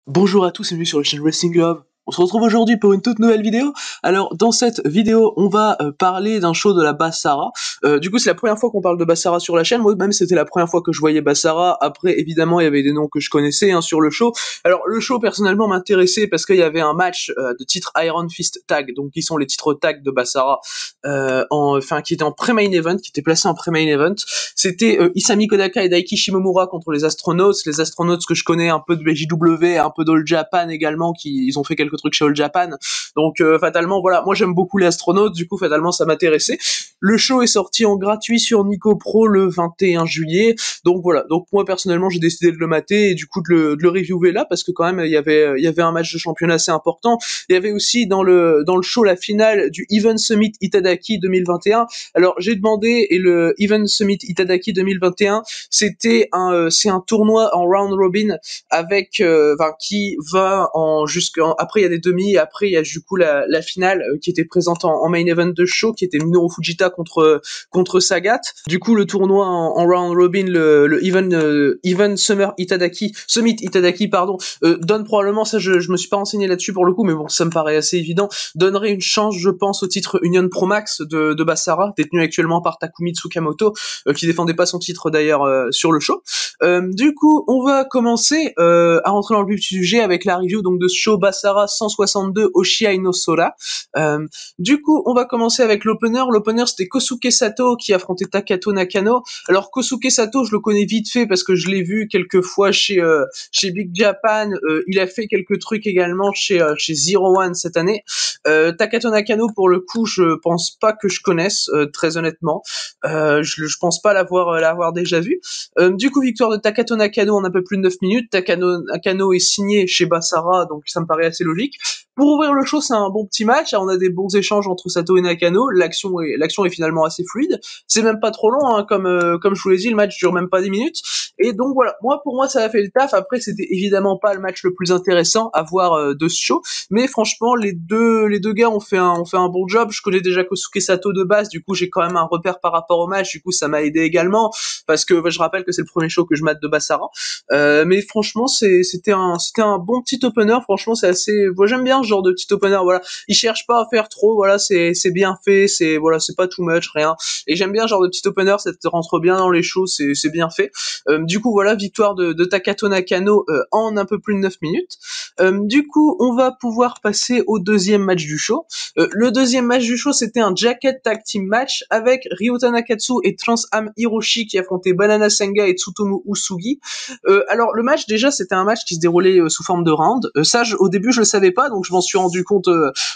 Bonjour à tous et bienvenue sur la chaîne Wrestling Love. On se retrouve aujourd'hui pour une toute nouvelle vidéo. Alors dans cette vidéo on va parler d'un show de la Basara. Du coup c'est la première fois qu'on parle de Basara sur la chaîne. Moi même c'était la première fois que je voyais Basara. Après évidemment il y avait des noms que je connaissais sur le show. Alors le show personnellement m'intéressait parce qu'il y avait un match de titre Iron Fist Tag, donc qui sont les titres tag de Basara, qui était en pré-main event, qui était placé en pré-main event. C'était Isami Kodaka et Daiki Shimomura contre les Astronauts que je connais un peu de BJW, un peu d'All Japan également, ils ont fait quelques trucs chez All Japan. Donc fatalement voilà, moi j'aime beaucoup les Astronauts, du coup fatalement ça m'intéressait. Le show est sorti en gratuit sur Nico Pro le 21 juillet. Donc voilà, donc moi personnellement j'ai décidé de le mater et du coup de le reviewer là parce que quand même il y avait un match de championnat assez important. Il y avait aussi dans le show la finale du Even Summit Itadaki 2021. Alors j'ai demandé et le Even Summit Itadaki 2021 c'est un tournoi en round robin avec qui va après il y a des demi et après il y a du coup la finale qui était présente en main event de show qui était Minoru Fujita contre Sagat. Du coup le tournoi en round robin, le Even Summit Itadaki pardon, donne probablement, ça je me suis pas renseigné là-dessus pour le coup mais bon ça me paraît assez évident, donnerait une chance je pense au titre Union Pro Max de Basara, détenu actuellement par Takumi Tsukamoto, qui défendait pas son titre d'ailleurs sur le show. Du coup on va commencer à rentrer dans le vif du sujet avec la review donc de ce show Basara 162 Oshiai no Sora. Du coup on va commencer avec l'opener. L'opener c'était Kosuke Sato qui affrontait Takato Nakano. Alors Kosuke Sato je le connais vite fait parce que je l'ai vu quelques fois chez Big Japan, il a fait quelques trucs également chez Zero One cette année. Takato Nakano pour le coup je pense pas que je connaisse, très honnêtement. Je pense pas l'avoir déjà vu. Du coup victoire de Takato Nakano en un peu plus de 9 minutes. Nakano est signé chez Basara, donc ça me paraît assez logique. Pour ouvrir le show, c'est un bon petit match. On a des bons échanges entre Sato et Nakano. L'action est finalement assez fluide. C'est même pas trop long, comme je vous l'ai dit, le match dure même pas 10 minutes. Et donc voilà, pour moi, ça a fait le taf. Après, c'était évidemment pas le match le plus intéressant à voir de ce show, mais franchement, les deux gars ont fait un bon job. Je connais déjà Kosuke Sato de base, du coup, j'ai quand même un repère par rapport au match. Du coup, ça m'a aidé également parce que je rappelle que c'est le premier show que je mate de Basara. Mais franchement, c'était un bon petit opener. Franchement, c'est assez. Moi, j'aime bien ce genre de petit opener. Voilà, ils cherchent pas à faire trop. Voilà, c'est bien fait. C'est pas too much, rien. Et j'aime bien ce genre de petit opener. Ça te rentre bien dans les shows. C'est bien fait. Du coup, voilà, victoire de Takato Nakano en un peu plus de 9 minutes. Du coup, on va pouvoir passer au deuxième match du show. Le deuxième match du show, c'était un Jacket Tag Team match avec Ryota Nakatsu et Trans-Am Hiroshi qui affrontaient Banana Senga et Tsutomu Usugi. Alors le match déjà c'était un match qui se déroulait sous forme de round. Ça au début je le savais pas, donc je m'en suis rendu compte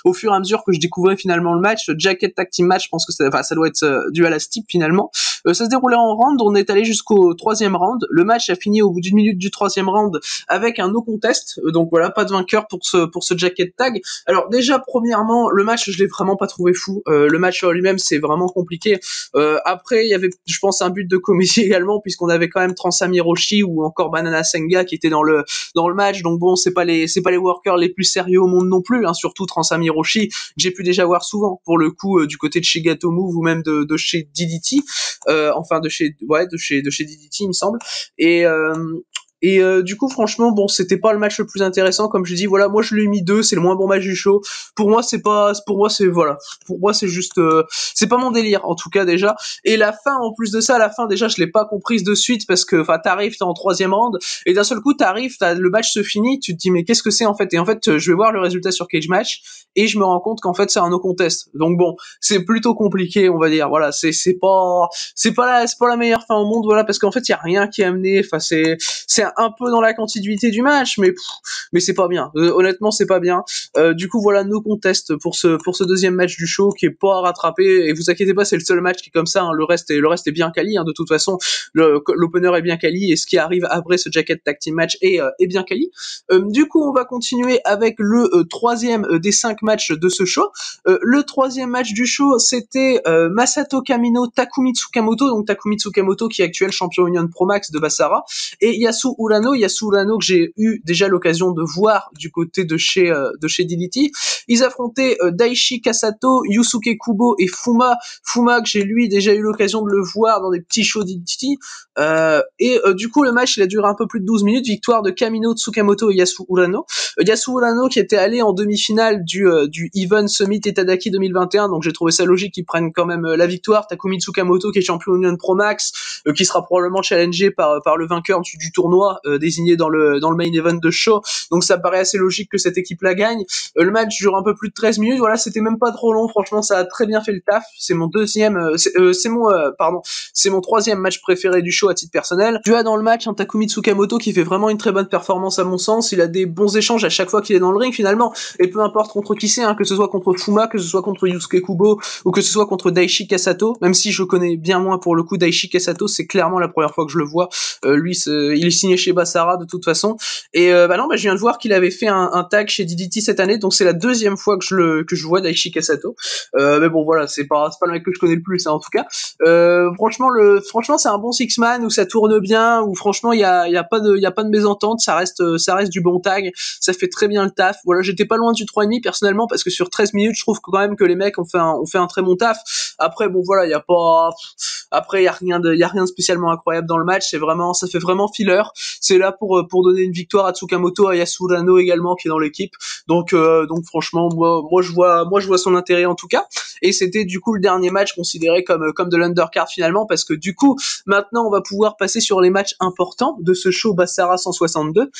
au fur et à mesure que je découvrais finalement le match. Jacket Tag Team match, je pense que ça doit être dû à la Steep finalement. Ça se déroulait en round, on est allé jusqu'au troisième round. Le match a fini au bout d'une minute du troisième round avec un no contest. Donc voilà, pas de vainqueur pour ce Jacket Tag. Alors déjà premièrement le match je l'ai vraiment pas trouvé fou. Le match lui-même c'est vraiment compliqué. Après il y avait je pense un but de comédie également puisqu'on avait quand même Trans-Am Hiroshi ou encore Banana Senga qui étaient dans le match. Donc bon c'est pas les workers les plus sérieux au monde non plus, surtout Trans-Am Hiroshi que j'ai pu déjà voir souvent pour le coup du côté de chez Gato Move ou même de chez DDT, de chez DDT il me semble. Du coup franchement bon c'était pas le match le plus intéressant comme je dis. Voilà, moi je lui ai mis 2, c'est le moins bon match du show. Pour moi c'est juste c'est pas mon délire en tout cas déjà. Et la fin en plus de ça, la fin déjà je l'ai pas comprise de suite parce que t'arrives, t'es en troisième round et d'un seul coup le match se finit, tu te dis mais qu'est-ce que c'est en fait, et en fait je vais voir le résultat sur Cage Match et je me rends compte qu'en fait c'est un no contest. Donc bon c'est plutôt compliqué on va dire. Voilà, c'est pas la meilleure fin au monde, voilà, parce qu'en fait il y a rien qui est amené. C'est un peu dans la continuité du match, mais c'est pas bien. Honnêtement, c'est pas bien. Du coup, voilà, no contest pour ce deuxième match du show qui est pas à rattraper. Et vous inquiétez pas, c'est le seul match qui est comme ça. Le reste est bien quali. De toute façon, l'opener est bien quali et ce qui arrive après ce Jacket Tag Team match est bien quali. Du coup, on va continuer avec le troisième des 5 matchs de ce show. Le troisième match du show, c'était Masato Kamino Takumi Tsukamoto, donc Takumi Tsukamoto qui est actuel champion Union Pro Max de Basara, et Yasu Yasu Urano que j'ai eu déjà l'occasion de voir du côté de chez DDT. Ils affrontaient Daichi Kasato, Yusuke Kubo et Fuma que j'ai lui déjà eu l'occasion de le voir dans des petits shows DDT. Du coup le match il a duré un peu plus de 12 minutes, victoire de Kamino Tsukamoto et Yasu Urano. Yasu Urano qui était allé en demi-finale du Even Summit Itadaki 2021, donc j'ai trouvé ça logique qu'ils prennent quand même la victoire. Takumi Tsukamoto qui est champion Union Pro Max, qui sera probablement challengé par le vainqueur du tournoi désigné dans le main event de show, donc ça paraît assez logique que cette équipe la gagne. Le match dure un peu plus de 13 minutes, voilà, c'était même pas trop long, franchement ça a très bien fait le taf. C'est mon c'est mon troisième match préféré du show à titre personnel. Tu as dans le match un Takumi Tsukamoto qui fait vraiment une très bonne performance à mon sens, il a des bons échanges à chaque fois qu'il est dans le ring finalement, et peu importe contre qui c'est, hein, que ce soit contre Fuma, que ce soit contre Yusuke Kubo, ou que ce soit contre Daichi Kasato, même si je connais bien moins pour le coup Daichi Kasato, c'est clairement la première fois que je le vois. Lui, il est signé chez Basara de toute façon, et je viens de voir qu'il avait fait un tag chez DDT cette année, donc c'est la deuxième fois que je vois Daichi Kasato. Mais bon voilà, c'est pas le mec que je connais le plus, hein, en tout cas. Franchement c'est un bon six man où ça tourne bien, où franchement il y a pas de mésentente, ça reste du bon tag, ça fait très bien le taf. Voilà, j'étais pas loin du 3,5 personnellement, parce que sur 13 minutes je trouve quand même que les mecs ont fait un très bon taf. Après bon voilà, il y a rien de spécialement incroyable dans le match, ça fait vraiment filler. C'est là pour donner une victoire à Tsukamoto, à Yasu Urano également qui est dans l'équipe. Donc franchement moi je vois son intérêt en tout cas. Et c'était du coup le dernier match considéré comme de l'undercard finalement, parce que du coup maintenant on va pouvoir passer sur les matchs importants de ce show Basara 162.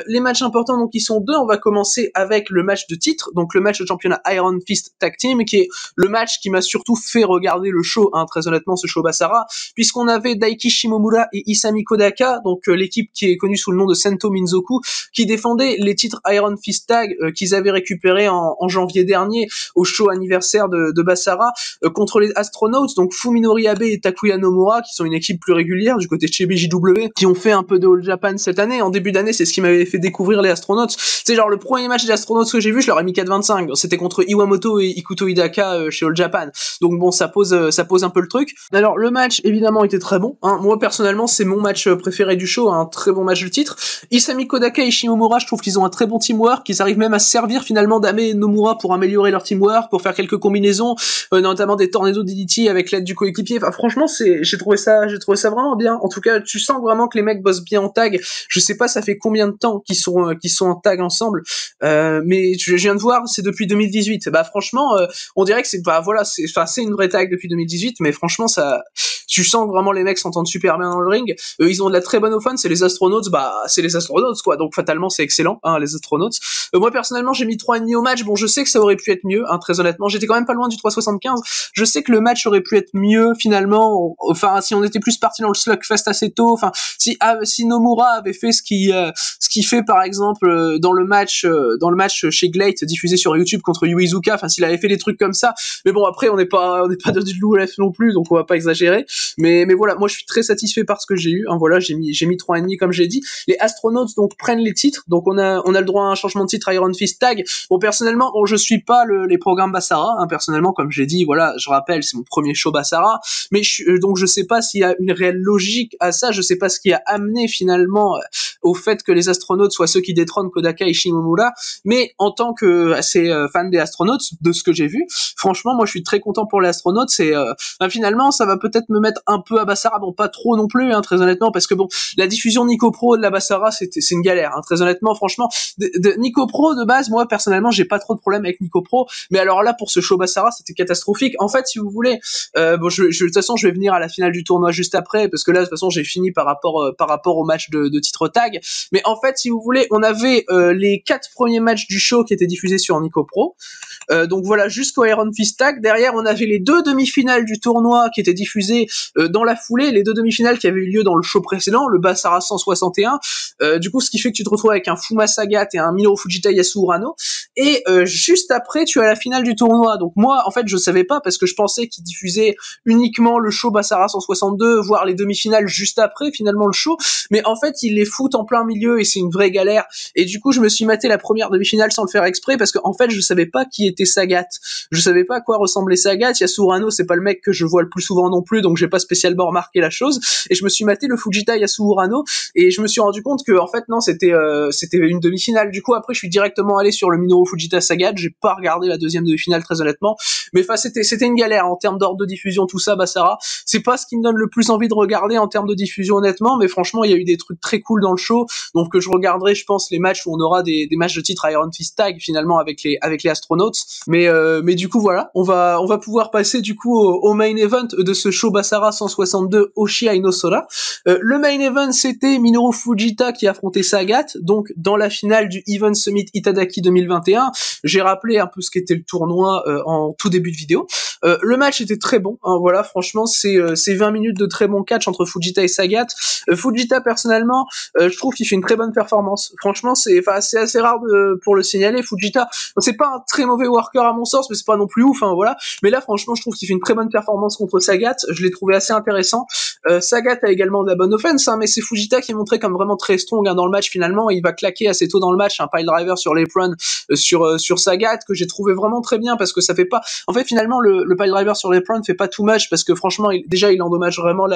Les matchs importants donc ils sont deux. On va commencer avec le match de titre, donc le match de championnat Iron Fist Tag Team, qui est le match qui m'a surtout fait regarder le show, hein, très honnêtement, ce show Basara, puisqu'on avait Daiki Shimomura et Isami Kodaka, donc l'équipe qui est connue sous le nom de Sento Minzoku, qui défendaient les titres Iron Fist Tag qu'ils avaient récupérés en janvier dernier au show anniversaire de Basara, contre les Astronauts, donc Fuminori Abe et Takuya Nomura, qui sont une équipe plus régulière du côté de chez BJW, qui ont fait un peu de All Japan cette année. En début d'année, c'est ce qui m'avait fait découvrir les Astronauts. C'est genre le premier match des Astronauts que j'ai vu, je leur ai mis 4,25. C'était contre Iwamoto et Ikuto Hidaka chez All Japan. Donc bon, ça pose un peu le truc. Alors le match évidemment était très bon, hein. Moi personnellement, c'est mon match préféré du show, un très bon match de titre. Isami Kodaka et Shimomura, je trouve qu'ils ont un très bon teamwork, qu'ils arrivent même à se servir finalement d'Abe et Nomura pour améliorer leur teamwork, pour faire quelques combinaisons, notamment des tornado DDT avec l'aide du coéquipier. Enfin franchement, j'ai trouvé ça vraiment bien. En tout cas, tu sens vraiment que les mecs bossent bien en tag. Je sais pas ça fait combien de temps qu'ils sont en tag ensemble, mais je viens de voir, c'est depuis 2018. Bah franchement, on dirait que c'est une vraie tag depuis 2018, mais franchement tu sens vraiment les mecs s'entendent super bien dans le ring. Ils ont de la très bonne offense, c'est les Astronauts, c'est les Astronauts quoi, donc fatalement c'est excellent, hein, les Astronauts. Moi personnellement j'ai mis 3,5 au match. Bon, je sais que ça aurait pu être mieux, hein, très honnêtement, j'étais quand même pas loin du 3,75. Je sais que le match aurait pu être mieux finalement, enfin si on était plus parti dans le slugfest assez tôt, enfin si Nomura avait fait ce qu'il fait par exemple dans le match chez Glate diffusé sur YouTube contre Yuizuka, enfin s'il avait fait des trucs comme ça. Mais bon, après on n'est pas du Loup-Lef non plus, donc on va pas exagérer. Mais voilà, moi je suis très satisfait par ce que j'ai eu, hein. Voilà, j'ai mis 3,5 comme j'ai dit. Les Astronauts donc prennent les titres, donc on a le droit à un changement de titre Iron Fist Tag. Bon, personnellement, je suis pas les programmes Basara, hein, personnellement, comme j'ai dit, voilà, je rappelle, c'est mon premier show Basara, mais donc je sais pas s'il y a une réelle logique à ça, je sais pas ce qui a amené finalement au fait que les Astronautes soient ceux qui détrônent Kodaka et Shimomura, mais en tant que assez fan des Astronautes, de ce que j'ai vu, franchement, moi je suis très content pour les Astronautes. Finalement, ça va peut-être me mettre un peu à Basara, bon pas trop non plus, hein, très honnêtement, parce que bon, la diffusion Nico Pro de la Basara, c'est une galère, hein, très honnêtement, franchement, de Nico Pro de base, moi personnellement, j'ai pas trop de problème avec Nico Pro, mais alors là pour ce show Basara, c'était catastrophique. En fait, si vous voulez, de toute façon, je vais venir à la finale du tournoi juste après, parce que là, de toute façon, j'ai fini par rapport au match de titre tag. Mais en fait, si vous voulez, on avait les 4 premiers matchs du show qui étaient diffusés sur Nico Pro. Donc voilà, jusqu'au Iron Fist Tag. Derrière, on avait les 2 demi-finales du tournoi qui étaient diffusées dans la foulée, les 2 demi-finales qui avaient eu lieu dans le show précédent, le Basara 161. Du coup, ce qui fait que tu te retrouves avec un Fuma Sagat et un Minoru Fujita Yasu Urano. Et juste après, tu as la finale du tournoi. Donc moi, en fait, je savais pas parce que je pensais qu'ils diffusaient uniquement le show Basara 162, voire les demi-finales juste après, finalement, le show. Mais en fait, ils les foutent en plein milieu et c'est une vraie galère. Et du coup, je me suis maté la première demi-finale sans le faire exprès parce que, en fait, je savais pas qui était Sagat. Je savais pas à quoi ressemblait Sagat. Yasu Urano, c'est pas le mec que je vois le plus souvent non plus, donc j'ai pas spécialement remarqué la chose. Et je me suis maté le Fujita Yasu Urano. et je me suis rendu compte que en fait non, c'était une demi-finale. Du coup après je suis directement allé sur le Minoru Fujita Sagat, j'ai pas regardé la deuxième demi-finale très honnêtement, mais enfin c'était une galère en termes d'ordre de diffusion, tout ça. Basara, c'est pas ce qui me donne le plus envie de regarder en termes de diffusion honnêtement, mais franchement il y a eu des trucs très cool dans le show, donc je regarderai je pense les matchs où on aura des matchs de titre Iron Fist Tag finalement avec les astronautes, mais du coup voilà, on va pouvoir passer du coup au main event de ce show Basara 162 Oshi Ainosora. Le main event c'était Minoru Fujita qui affrontait Sagat, donc dans la finale du Event Summit Itadaki 2021. J'ai rappelé un peu ce qu'était le tournoi en tout début de vidéo. Le match était très bon, hein, voilà, franchement c'est 20 minutes de très bon catch entre Fujita et Sagat. Fujita personnellement, je trouve qu'il fait une très bonne performance. Franchement c'est assez rare pour le signaler. Fujita, c'est pas un très mauvais worker à mon sens, mais c'est pas non plus ouf, hein, voilà. Mais là franchement je trouve qu'il fait une très bonne performance contre Sagat, je l'ai trouvé assez intéressant. Sagat a également de la bonne offense, hein, mais c'est Fujita qui est montré comme vraiment très strong, hein, dans le match finalement. Il va claquer assez tôt dans le match un pile driver sur l'apron sur Sagat que j'ai trouvé vraiment très bien, parce que ça fait pas, en fait finalement le pile driver sur l'apron fait pas too much, parce que franchement il endommage vraiment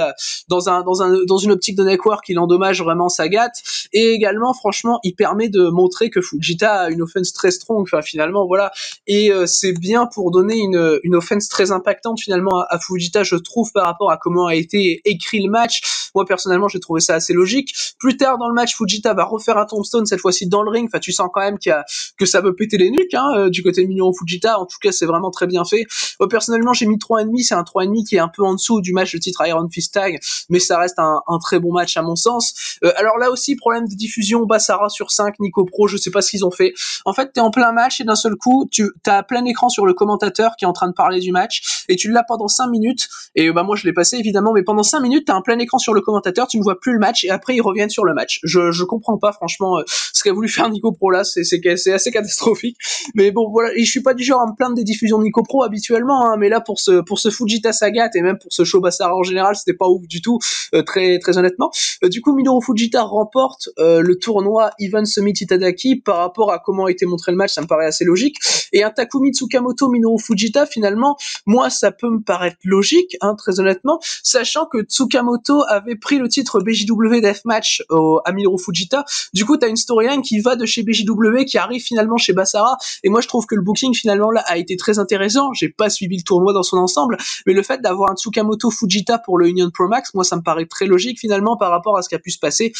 dans une optique de network, il endommage vraiment Sagat, et également franchement il permet de montrer que Fujita a une offense très strong, enfin finalement voilà, et c'est bien pour donner une offense très impactante finalement à Fujita, je trouve, par rapport à comment a été écrit le match. Moi personnellement j'ai trouvé ça assez logique. Plus tard dans le match, Fujita va refaire un tombstone, cette fois-ci dans le ring, enfin tu sens quand même que ça veut péter les nuques, hein, du côté de Minoru Fujita. En tout cas c'est vraiment très bien fait. Moi personnellement j'ai mis 3,5, c'est un 3,5 qui est un peu en dessous du match de titre Iron Fist Tag, mais ça reste un très bon match à mon sens. Alors là aussi problème de diffusion, Basara sur 5, Nico Pro, je sais pas ce qu'ils ont fait. En fait t'es en plein match et d'un seul coup t'as plein écran sur le commentateur qui est en train de parler du match, et tu l'as pendant 5 minutes, et bah moi je l'ai passé évidemment, mais pendant 5 minutes t'as un plein écran sur le commentateur, tu ne vois plus le match, et après ils reviennent sur le match. Je comprends pas franchement ce qu'a voulu faire Nico Pro là, c'est assez catastrophique, mais bon voilà, et je suis pas du genre à me plaindre des diffusions de Nico Pro habituellement, hein, mais là pour ce Fujita Sagat et même pour ce show Basara en général c'était pas ouf du tout, très honnêtement. Du coup Minoru Fujita remporte le tournoi Event Summit Itadaki. Par rapport à comment a été montré le match, ça me paraît assez logique, et un Takumi Tsukamoto Minoru Fujita, finalement moi ça peut me paraître logique, hein, très honnêtement, sachant que Tsukamoto avait pris le titre BJW Deathmatch à Minoru Fujita. Du coup t'as une storyline qui va de chez BJW qui arrive finalement chez Basara, et moi je trouve que le booking finalement là a été très intéressant. J'ai pas suivi le tournoi dans son ensemble, mais le fait d'avoir un Tsukamoto Fujita pour le Union Pro Max, moi ça me paraît très logique finalement par rapport à ce qui a pu se passer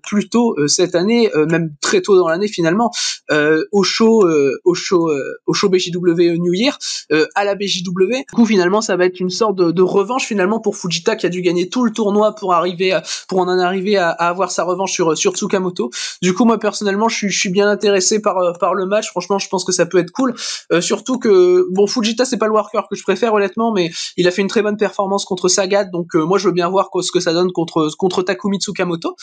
plus tôt cette année, même très tôt dans l'année finalement, au show BJW New Year, à la BJW. Du coup finalement ça va être une sorte de revanche finalement pour Fujita, qui a dû gagner tout le tournoi pour en arriver à avoir sa revanche sur Tsukamoto. Du coup moi personnellement je suis bien intéressé par le match. Franchement je pense que ça peut être cool, surtout que bon, Fujita c'est pas le worker que je préfère honnêtement, mais il a fait une très bonne performance contre Sagat, donc moi je veux bien voir ce que ça donne contre Takumi Tsukamoto.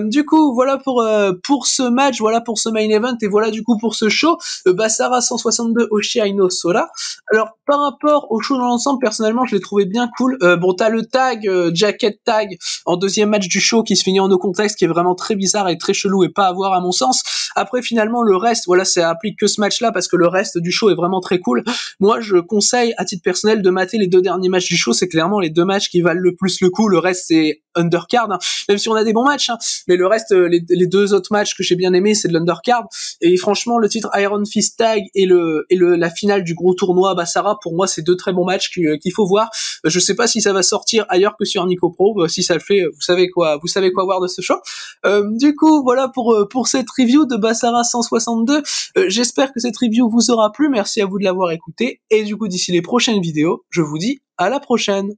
Du coup voilà pour ce match, voilà pour ce main event, et voilà du coup pour ce show Basara 162 Oshi Ainosora. Alors par rapport au show dans l'ensemble, personnellement je l'ai trouvé bien cool. Bon t'as le tag jacket tag en deuxième match du show qui se finit en no contest, qui est vraiment très bizarre et très chelou et pas à voir à mon sens. Après finalement le reste, voilà, ça applique que ce match là, parce que le reste du show est vraiment très cool. Moi je conseille à titre personnel de mater les 2 derniers matchs du show, c'est clairement les 2 matchs qui valent le plus le coup. Le reste c'est undercard, hein, même si on a des bons matchs, hein, mais le reste, les 2 autres matchs que j'ai bien aimé c'est de l'undercard, et franchement le titre Iron Fist Tag et la finale du gros tournoi Basara, pour moi c'est 2 très bons matchs qu'il faut voir. Je sais pas si ça va sortir ailleurs que sur Nico Pro, si ça le fait vous savez quoi voir de ce show. Du coup voilà pour cette review de Basara 162. J'espère que cette review vous aura plu, merci à vous de l'avoir écouté, et du coup d'ici les prochaines vidéos je vous dis à la prochaine.